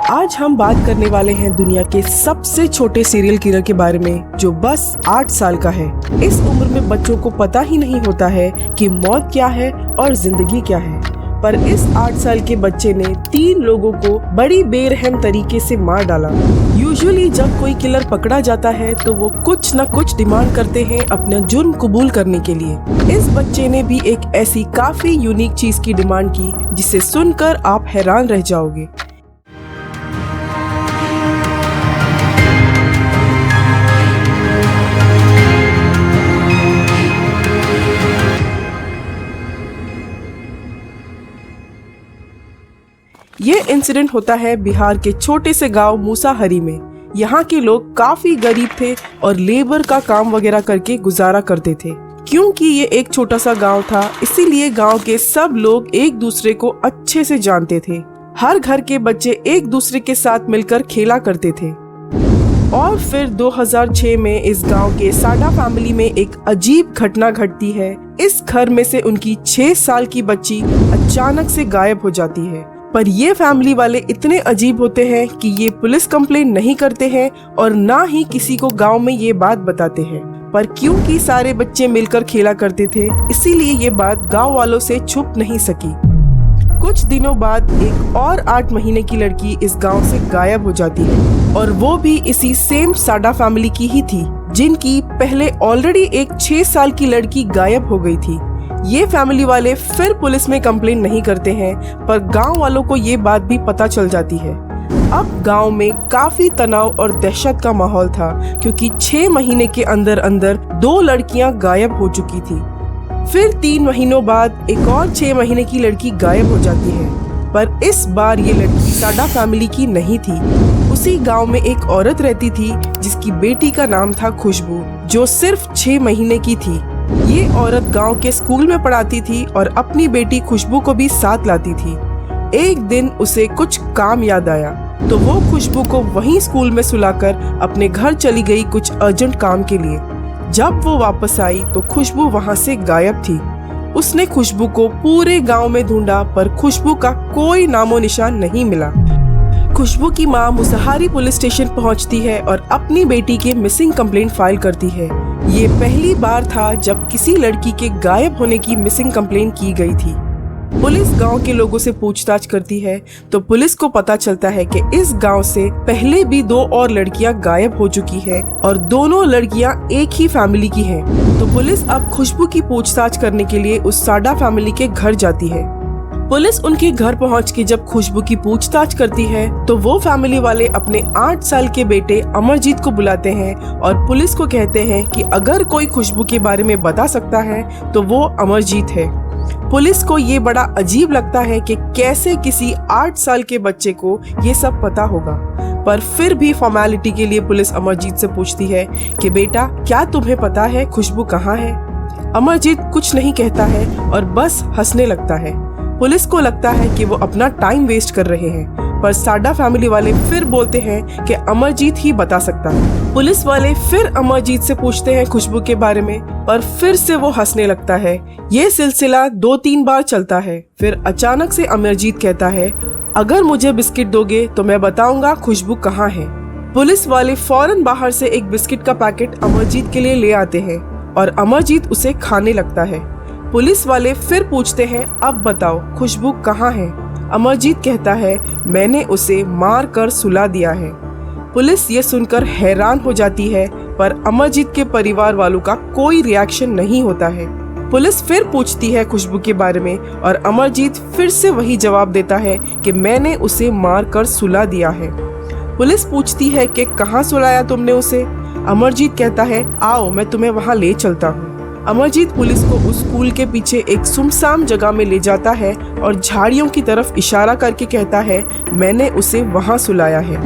आज हम बात करने वाले हैं दुनिया के सबसे छोटे सीरियल किलर के बारे में, जो बस 8 साल का है। इस उम्र में बच्चों को पता ही नहीं होता है कि मौत क्या है और जिंदगी क्या है, पर इस 8 साल के बच्चे ने 3 लोगों को बड़ी बेरहम तरीके से मार डाला। यूजुअली जब कोई किलर पकड़ा जाता है तो वो कुछ न कुछ डिमांड करते हैं अपना जुर्म कबूल करने के लिए। इस बच्चे ने भी एक ऐसी काफी यूनिक चीज की डिमांड की जिसे सुनकर आप हैरान रह जाओगे। ये इंसिडेंट होता है बिहार के छोटे से गांव मूसाहरी में। यहाँ के लोग काफी गरीब थे और लेबर का काम वगैरह करके गुजारा करते थे। क्योंकि ये एक छोटा सा गांव था, इसीलिए गांव के सब लोग एक दूसरे को अच्छे से जानते थे। हर घर के बच्चे एक दूसरे के साथ मिलकर खेला करते थे। और फिर 2006 में इस गांव के साडा फैमिली में एक अजीब घटना घटती है। इस घर में से उनकी 6 साल की बच्ची अचानक से गायब हो जाती है। पर ये फैमिली वाले इतने अजीब होते हैं कि ये पुलिस कंप्लेंट नहीं करते हैं और ना ही किसी को गांव में ये बात बताते हैं। पर क्योंकि सारे बच्चे मिलकर खेला करते थे, इसीलिए ये बात गांव वालों से छुप नहीं सकी। कुछ दिनों बाद एक और 8 महीने की लड़की इस गांव से गायब हो जाती है, और वो भी इसी सेम साडा फैमिली की ही थी, जिनकी पहले ऑलरेडी एक 6 साल की लड़की गायब हो गई थी। ये फैमिली वाले फिर पुलिस में कंप्लेंट नहीं करते हैं, पर गांव वालों को ये बात भी पता चल जाती है। अब गांव में काफी तनाव और दहशत का माहौल था, क्योंकि 6 महीने के अंदर अंदर 2 लड़कियां गायब हो चुकी थी। फिर 3 महीनों बाद एक और 6 महीने की लड़की गायब हो जाती है, पर इस बार ये लड़की साडा फैमिली की नहीं थी। उसी गांव में एक औरत रहती थी जिसकी बेटी का नाम था खुशबू, जो सिर्फ 6 महीने की थी। ये औरत गांव के स्कूल में पढ़ाती थी और अपनी बेटी खुशबू को भी साथ लाती थी। एक दिन उसे कुछ काम याद आया, तो वो खुशबू को वहीं स्कूल में सुलाकर अपने घर चली गई कुछ अर्जेंट काम के लिए। जब वो वापस आई तो खुशबू वहां से गायब थी। उसने खुशबू को पूरे गांव में ढूंढा, पर खुशबू का कोई नामो निशान नहीं मिला। खुशबू की मां मुसाहरी पुलिस स्टेशन पहुंचती है और अपनी बेटी के मिसिंग कंप्लेंट फाइल करती है। ये पहली बार था जब किसी लड़की के गायब होने की मिसिंग कंप्लेंट की गई थी। पुलिस गांव के लोगों से पूछताछ करती है तो पुलिस को पता चलता है कि इस गांव से पहले भी 2 और लड़कियां गायब हो चुकी हैं और दोनों लड़कियां एक ही फैमिली की हैं। तो पुलिस अब खुशबू की पूछताछ करने के लिए उस साडा फैमिली के घर जाती है। पुलिस उनके घर पहुंच के जब खुशबू की पूछताछ करती है तो वो फैमिली वाले अपने 8 साल के बेटे अमरजीत को बुलाते हैं और पुलिस को कहते हैं कि अगर कोई खुशबू के बारे में बता सकता है तो वो अमरजीत है। पुलिस को ये बड़ा अजीब लगता है कि कैसे किसी 8 साल के बच्चे को ये सब पता होगा, पर फिर भी फॉर्मेलिटी के लिए पुलिस अमरजीत से पूछती है कि बेटा, क्या तुम्हें पता है खुशबू कहाँ है? अमरजीत कुछ नहीं कहता है और बस हंसने लगता है। पुलिस को लगता है कि वो अपना टाइम वेस्ट कर रहे हैं, पर साडा फैमिली वाले फिर बोलते हैं कि अमरजीत ही बता सकता है। पुलिस वाले फिर अमरजीत से पूछते हैं खुशबू के बारे में, पर फिर से वो हंसने लगता है। ये सिलसिला 2-3 बार चलता है। फिर अचानक से अमरजीत कहता है, अगर मुझे बिस्किट दोगे तो मैं बताऊंगा खुशबू कहाँ है। पुलिस वाले फौरन बाहर से एक बिस्किट का पैकेट अमरजीत के लिए ले आते हैं और अमरजीत उसे खाने लगता है। पुलिस वाले फिर पूछते हैं, अब बताओ खुशबू कहाँ है? अमरजीत कहता है, मैंने उसे मार कर सुला दिया है। पुलिस ये सुनकर हैरान हो जाती है, पर अमरजीत के परिवार वालों का कोई रिएक्शन नहीं होता है। पुलिस फिर पूछती है खुशबू के बारे में और अमरजीत फिर से वही जवाब देता है कि मैंने उसे मार कर सुला दिया है। पुलिस पूछती है कि कहाँ सुलाया तुमने उसे? अमरजीत कहता है, आओ मैं तुम्हें वहाँ ले चलता हूँ। अमरजीत पुलिस को उस स्कूल के पीछे एक सुनसान जगह में ले जाता है और झाड़ियों की तरफ इशारा करके कहता है, मैंने उसे वहां सुलाया है।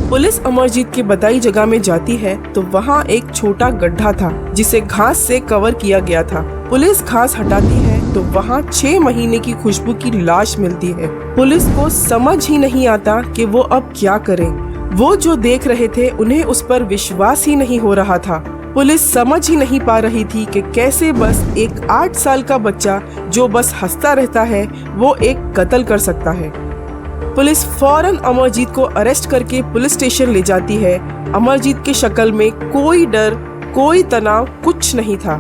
पुलिस अमरजीत की बताई जगह में जाती है तो वहां एक छोटा गड्ढा था जिसे घास से कवर किया गया था। पुलिस घास हटाती है तो वहां 6 महीने की खुशबू की लाश मिलती है। पुलिस को समझ ही नहीं आता कि वो अब क्या करें। वो जो देख रहे थे उन्हें उस पर विश्वास ही नहीं हो रहा था। पुलिस समझ ही नहीं पा रही थी कि कैसे बस एक 8 साल का बच्चा जो बस हंसता रहता है वो एक कत्ल कर सकता है। पुलिस फौरन अमरजीत को अरेस्ट करके पुलिस स्टेशन ले जाती है। अमरजीत की शक्ल में कोई डर, कोई तनाव कुछ नहीं था।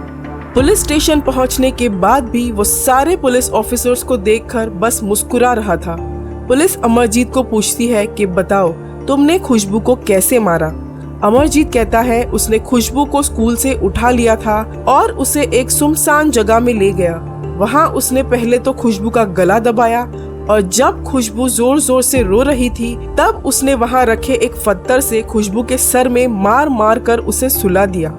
पुलिस स्टेशन पहुंचने के बाद भी वो सारे पुलिस ऑफिसर्स को देखकर बस मुस्कुरा रहा था। पुलिस अमरजीत को पूछती है कि बताओ तुमने खुशबू को कैसे मारा। अमरजीत कहता है उसने खुशबू को स्कूल से उठा लिया था और उसे एक सुनसान जगह में ले गया। वहाँ उसने पहले तो खुशबू का गला दबाया और जब खुशबू जोर जोर से रो रही थी तब उसने वहाँ रखे एक पत्थर से खुशबू के सर में मार मार कर उसे सुला दिया।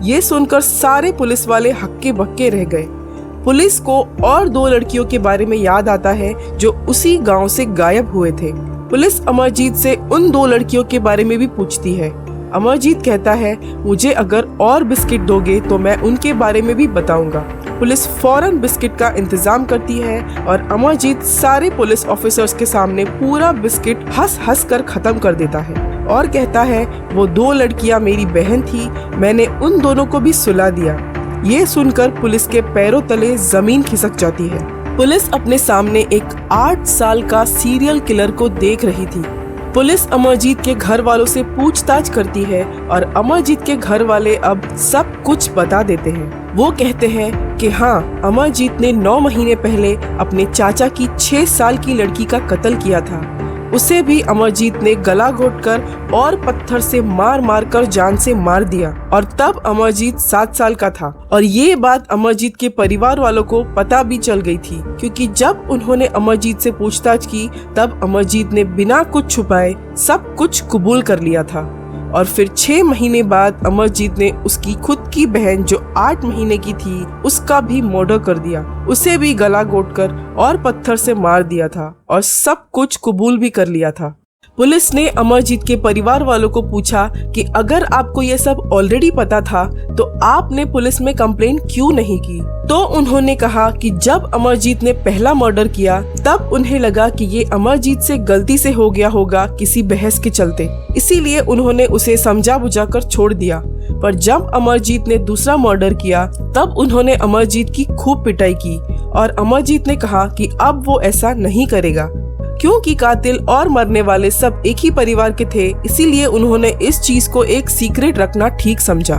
ये सुनकर सारे पुलिस वाले हक्के बक्के रह गए। पुलिस को और 2 लड़कियों के बारे में याद आता है जो उसी गांव से गायब हुए थे। पुलिस अमरजीत से उन 2 लड़कियों के बारे में भी पूछती है। अमरजीत कहता है मुझे अगर और बिस्किट दोगे तो मैं उनके बारे में भी बताऊंगा। पुलिस फौरन बिस्किट का इंतजाम करती है और अमरजीत सारे पुलिस ऑफिसर्स के सामने पूरा बिस्किट हंस हंस कर खत्म कर देता है और कहता है वो 2 लड़कियां मेरी बहन थी, मैंने उन दोनों को भी सुला दिया। ये सुनकर पुलिस के पैरों तले जमीन खिसक जाती है। पुलिस अपने सामने एक 8 साल का सीरियल किलर को देख रही थी। पुलिस अमरजीत के घर वालों से पूछताछ करती है और अमरजीत के घर वाले अब सब कुछ बता देते हैं। वो कहते हैं कि हाँ, अमरजीत ने 9 महीने पहले अपने चाचा की 6 साल की लड़की का कत्ल किया था। उसे भी अमरजीत ने गला घोटकर और पत्थर से मार मार कर जान से मार दिया और तब अमरजीत 7 साल का था। और ये बात अमरजीत के परिवार वालों को पता भी चल गई थी क्योंकि जब उन्होंने अमरजीत से पूछताछ की तब अमरजीत ने बिना कुछ छुपाए सब कुछ कबूल कर लिया था। और फिर 6 महीने बाद अमरजीत ने उसकी खुद की बहन जो 8 महीने की थी उसका भी मर्डर कर दिया। उसे भी गला घोटकर और पत्थर से मार दिया था और सब कुछ कबूल भी कर लिया था। पुलिस ने अमरजीत के परिवार वालों को पूछा कि अगर आपको ये सब ऑलरेडी पता था तो आपने पुलिस में कंप्लेंट क्यों नहीं की। तो उन्होंने कहा कि जब अमरजीत ने पहला मर्डर किया तब उन्हें लगा कि ये अमरजीत से गलती से हो गया होगा किसी बहस के चलते, इसीलिए उन्होंने उसे समझा बुझा कर छोड़ दिया। पर जब अमरजीत ने दूसरा मर्डर किया तब उन्होंने अमरजीत की खूब पिटाई की और अमरजीत ने कहा कि अब वो ऐसा नहीं करेगा क्योंकि कातिल और मरने वाले सब एक ही परिवार के थे, इसीलिए उन्होंने इस चीज को एक सीक्रेट रखना ठीक समझा।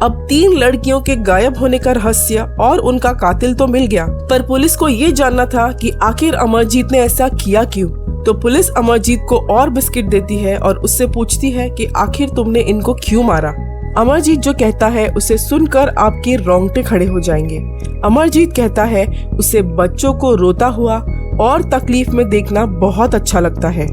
अब 3 लड़कियों के गायब होने का रहस्य और उनका कातिल तो मिल गया, पर पुलिस को ये जानना था कि आखिर अमरजीत ने ऐसा किया क्यों। तो पुलिस अमरजीत को और बिस्किट देती है और उससे पूछती है कि आखिर तुमने इनको क्यों मारा। अमरजीत जो कहता है उसे सुनकर आपके रोंगटे खड़े हो जाएंगे। अमरजीत कहता है उसे बच्चों को रोता हुआ और तकलीफ में देखना बहुत अच्छा लगता है।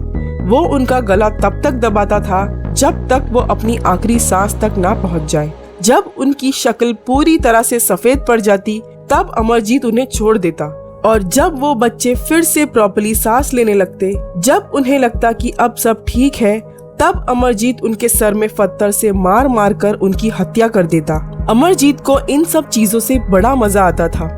वो उनका गला तब तक दबाता था जब तक वो अपनी आखिरी सांस तक ना पहुंच जाए। जब उनकी शक्ल पूरी तरह से सफेद पड़ जाती तब अमरजीत उन्हें छोड़ देता और जब वो बच्चे फिर से प्रॉपर्ली सांस लेने लगते, जब उन्हें लगता कि अब सब ठीक है, तब अमरजीत उनके सर में पत्थर से मार मार कर उनकी हत्या कर देता। अमरजीत को इन सब चीजों से बड़ा मजा आता था।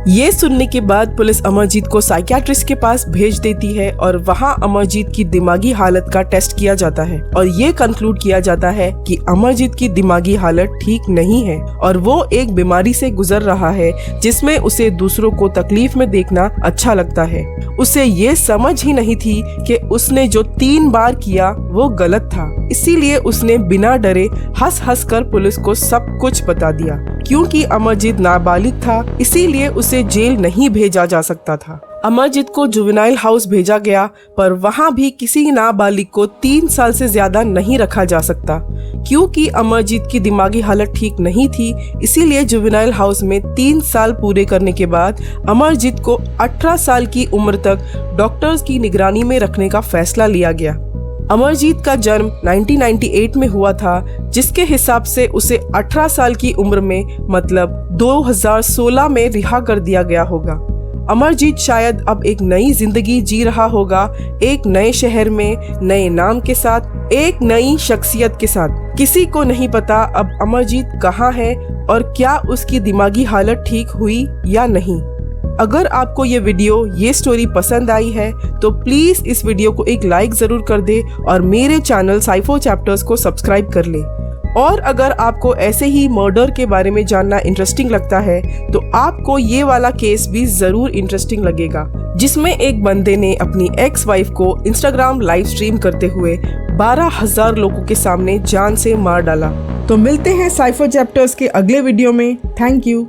ये सुनने के बाद पुलिस अमरजीत को साइकियाट्रिस्ट के पास भेज देती है और वहाँ अमरजीत की दिमागी हालत का टेस्ट किया जाता है और ये कंक्लूड किया जाता है कि अमरजीत की दिमागी हालत ठीक नहीं है और वो एक बीमारी से गुजर रहा है जिसमें उसे दूसरों को तकलीफ में देखना अच्छा लगता है। उसे ये समझ ही नहीं थी कि उसने जो 3 बार किया वो गलत था, इसीलिए उसने बिना डरे हंस हंस कर पुलिस को सब कुछ बता दिया। क्योंकि अमरजीत नाबालिग था इसीलिए उसे जेल नहीं भेजा जा सकता था। अमरजीत को जुवेनाइल हाउस भेजा गया, पर वहाँ भी किसी नाबालिग को 3 साल से ज्यादा नहीं रखा जा सकता। क्योंकि अमरजीत की दिमागी हालत ठीक नहीं थी, इसीलिए जुवेनाइल हाउस में 3 साल पूरे करने के बाद अमरजीत को 18 साल की उम्र तक डॉक्टर्स की निगरानी में रखने का फैसला लिया गया। अमरजीत का जन्म 1998 में हुआ था, जिसके हिसाब से उसे 18 साल की उम्र में मतलब 2016 में रिहा कर दिया गया होगा। अमरजीत शायद अब एक नई जिंदगी जी रहा होगा, एक नए शहर में, नए नाम के साथ, एक नई शख्सियत के साथ। किसी को नहीं पता अब अमरजीत कहाँ है और क्या उसकी दिमागी हालत ठीक हुई या नहीं। अगर आपको ये स्टोरी पसंद आई है तो प्लीज इस वीडियो को एक लाइक जरूर कर दे और मेरे चैनल साइफो चैप्टर्स को सब्सक्राइब कर ले। और अगर आपको ऐसे ही मर्डर के बारे में जानना इंटरेस्टिंग लगता है तो आपको ये वाला केस भी जरूर इंटरेस्टिंग लगेगा, जिसमें एक बंदे ने अपनी एक्स वाइफ को इंस्टाग्राम लाइव स्ट्रीम करते हुए 12,000 लोगों के सामने जान से मार डाला। तो मिलते हैं साइफर चैप्टर्स के अगले वीडियो में। Thank you.